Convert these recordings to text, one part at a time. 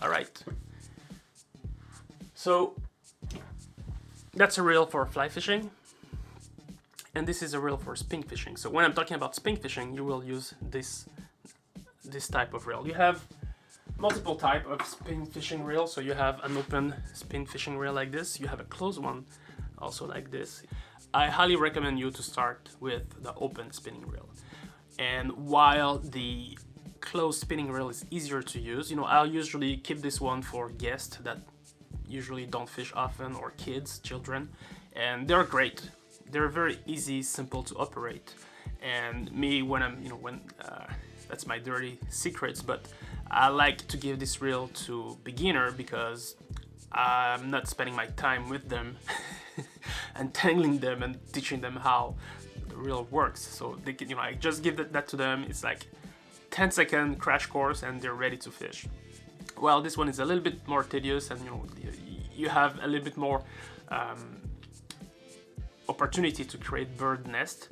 All right. So that's a reel for fly fishing, and this is a reel for spin fishing. So when I'm talking about spin fishing, you will use this type of reel. You have multiple type of spin fishing reel. So you have an open spin fishing reel like this. You have a closed one also like this. I highly recommend you to start with the open spinning reel. And while the closed spinning reel is easier to use, you know, I'll usually keep this one for guests that usually don't fish often, or kids, children, and they're great. They're very easy, simple to operate. And me, when I'm, you know, that's my dirty secrets, but I like to give this reel to beginner because I'm not spending my time with them and tangling them and teaching them how the reel works. So they can, you know, I just give that to them. It's like 10-second crash course and they're ready to fish. Well, this one is a little bit more tedious, and you know, you have a little bit more opportunity to create bird nest,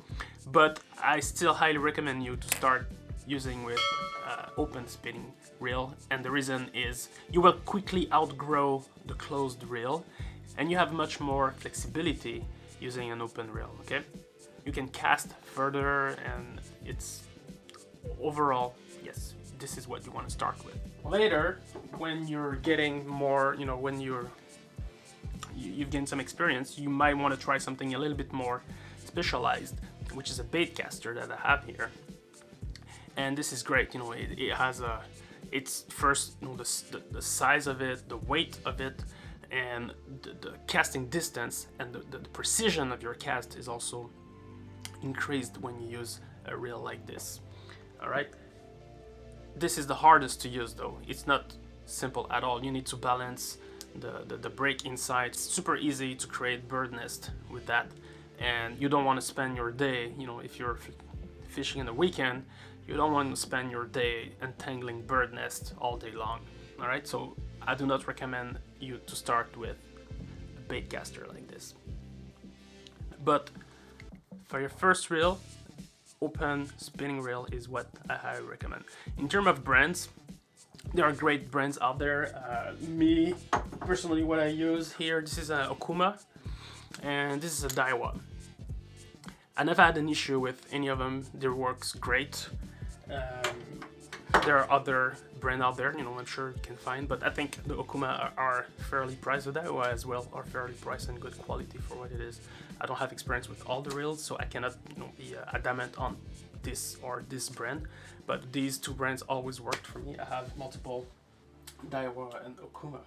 but I still highly recommend you to start using with open spinning reel. And the reason is you will quickly outgrow the closed reel, and you have much more flexibility using an open reel. Okay, you can cast further, and it's overall, yes, this is what you want to start with. Later, when you're getting more, you know, when you've gained some experience, you might want to try something a little bit more specialized, which is a bait caster that I have here. And this is great. You know, it has it's first, you know, the size of it, the weight of it, and the casting distance and the precision of your cast is also increased when you use a reel like this. All right. This is the hardest to use though. It's not simple at all. You need to balance the break inside. It's super easy to create bird nest with that, and you don't want to spend your day, you know, if you're fishing in the weekend, you don't want to spend your day entangling bird nest all day long. All right, so I do not recommend you to start with a bait caster like this. But for your first reel, open spinning reel is what I highly recommend. In terms of brands, there are great brands out there. Me personally, what I use here, this is a Okuma, and this is a Daiwa. I never had an issue with any of them. They works great. There are other brands out there, you know, I'm sure you can find, but I think the Okuma are fairly priced. The Daiwa as well are fairly priced and good quality for what it is. I don't have experience with all the reels, so I cannot, you know, be adamant on this or this brand, but these two brands always worked for me. I have multiple Daiwa and Okuma.